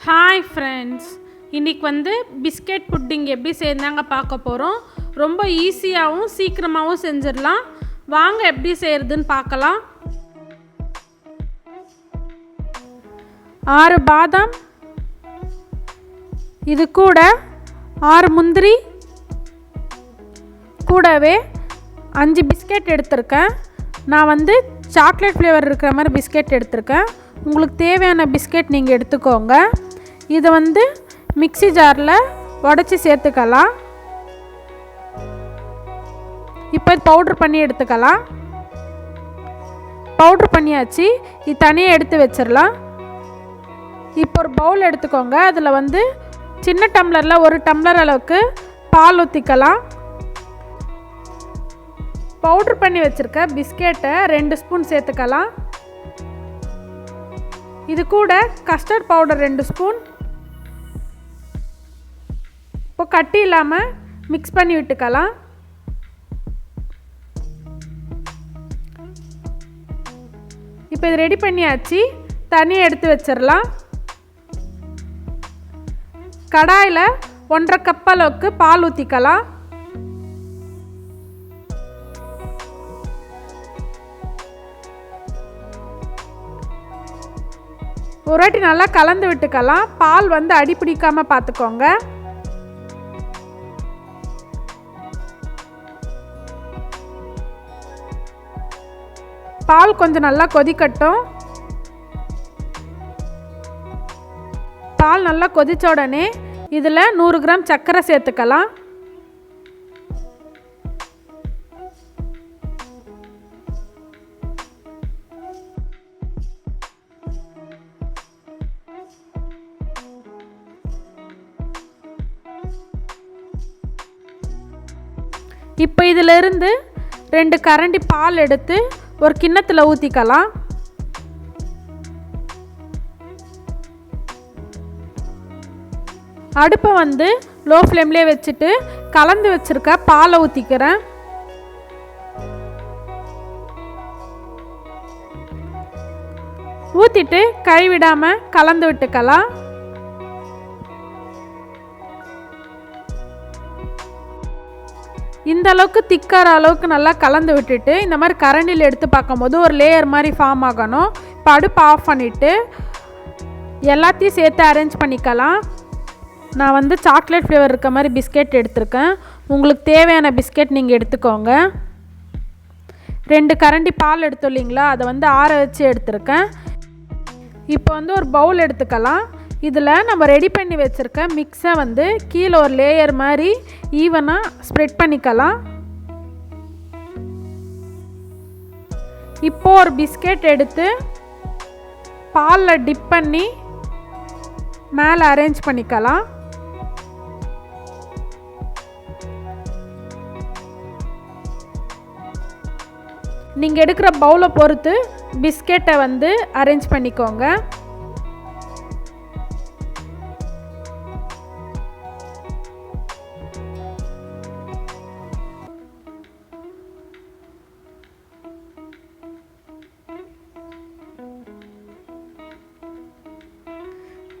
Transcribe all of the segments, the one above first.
Hi friends, இன்றைக்கி biscuit pudding எப்படி செய்யறாங்க பார்க்க போகிறோம். ரொம்ப ஈஸியாகவும் சீக்கிரமாகவும் செஞ்சிடலாம். வாங்க எப்படி செய்கிறதுன்னு பார்க்கலாம். 6 பாதாம், இது கூட 6 முந்திரி, கூடவே 5 பிஸ்கெட் எடுத்திருக்கேன். நான் சாக்லேட் ஃப்ளேவர் இருக்கிற மாதிரி பிஸ்கெட் எடுத்திருக்கேன். உங்களுக்கு தேவையான பிஸ்கெட் நீங்கள் எடுத்துக்கோங்க. இதை மிக்ஸி ஜாரில் உடச்சி சேர்த்துக்கலாம். இப்போ பவுட்ரு பண்ணி எடுத்துக்கலாம். பவுட்ரு பண்ணியாச்சு. இது தனியாக எடுத்து வச்சிடலாம். இப்போ ஒரு பவுல் எடுத்துக்கோங்க. அதில் சின்ன டம்ளரில் 1 டம்ளர் அளவுக்கு பால் ஊற்றிக்கலாம். பவுட்ரு பண்ணி வச்சுருக்க பிஸ்கெட்டை 2 ஸ்பூன் சேர்த்துக்கலாம். இது கூட கஸ்டர்ட் பவுடர் 2 ஸ்பூன். இப்போ கட்டி இல்லாமல் மிக்ஸ் பண்ணி விட்டுக்கலாம். இப்போ இது ரெடி பண்ணியாச்சு. தனியாக எடுத்து வச்சிடலாம். கடாயில் 1.5 கப் அளவுக்கு பால் ஊற்றிக்கலாம். ஒரு வாட்டி நல்லா கலந்து விட்டுக்கலாம். பால் அடி பிடிக்காமல் பார்த்துக்கோங்க. பால் கொஞ்சம் நல்லா கொதிக்கட்டும். பால் நல்லா கொதிச்ச உடனே இதில் 100 கிராம் சர்க்கரை சேர்த்துக்கலாம். இப்போ இதிலிருந்து 2 கரண்டி பால் எடுத்து ஒரு கிண்ணத்தில் ஊற்றிக்கலாம். அடுப்பை லோ ஃப்ளேம்லேயே வச்சுட்டு கலந்து வச்சுருக்க பாலை ஊற்றிக்கிறேன். ஊற்றிட்டு கைவிடாமல் கலந்து விட்டுக்கலாம். இந்த அளவுக்கு திக்கார அளவுக்கு நல்லா கலந்து விட்டுட்டு இந்த மாதிரி கரண்டியில் எடுத்து பார்க்கும்போது ஒரு லேயர் மாதிரி ஃபார்ம் ஆகணும். இப்போ அடுப்பு ஆஃப் பண்ணிவிட்டு எல்லாத்தையும் சேர்த்து அரேஞ்ச் பண்ணிக்கலாம். நான் சாக்லேட் ஃப்ளேவர் இருக்க மாதிரி பிஸ்கெட் எடுத்திருக்கேன். உங்களுக்கு தேவையான பிஸ்கெட் நீங்கள் எடுத்துக்கோங்க. 2 கரண்டி பால் எடுத்தோம் இல்லைங்களா, அதை ஆற வச்சு எடுத்திருக்கேன். இப்போ ஒரு பவுல் எடுத்துக்கலாம். இதில் நம்ம ரெடி பண்ணி வச்சுருக்க மிக்ஸை கீழே ஒரு லேயர் மாதிரி ஈவனாக ஸ்ப்ரெட் பண்ணிக்கலாம். இப்போ ஒரு பிஸ்கெட் எடுத்து பாலில் டிப் பண்ணி மேலே அரேஞ்ச் பண்ணிக்கலாம். நீங்கள் எடுக்கிற பவுலை பொறுத்து பிஸ்கெட்டை அரேஞ்ச் பண்ணிக்கோங்க.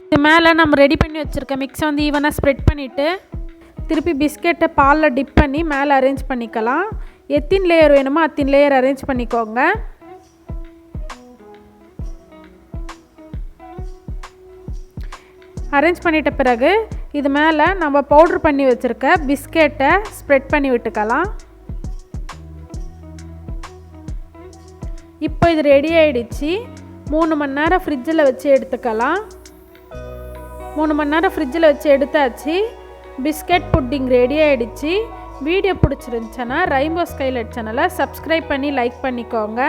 இது மேலே நம்ம ரெடி பண்ணி வச்சுருக்க மிக்ஸை ஈவனாக ஸ்ப்ரெட் பண்ணிவிட்டு திருப்பி பிஸ்கெட்டை பாலில் டிப் பண்ணி மேலே அரேஞ்ச் பண்ணிக்கலாம். எத்தனை லேயர் வேணுமோ அத்தனை லேயர் அரேஞ்ச் பண்ணிக்கோங்க. அரேஞ்ச் பண்ணிட்ட பிறகு இது மேலே நம்ம பவுட்ரு பண்ணி வச்சுருக்க பிஸ்கெட்டை ஸ்ப்ரெட் பண்ணி விட்டுக்கலாம். இப்போ இது ரெடி ஆகிடுச்சு. 3 மணி நேரம் ஃப்ரிட்ஜில் வச்சு எடுத்துக்கலாம். 3 மணி நேரம் ஃப்ரிட்ஜில் வச்சு எடுத்தாச்சு. பிஸ்கெட் புட்டிங் ரெடி ஆகிடுச்சு. வீடியோ பிடிச்சிருந்துச்சுன்னா ரெயின்போ ஸ்கைலைட் சேனலை சப்ஸ்கிரைப் பண்ணி லைக் பண்ணிக்கோங்க.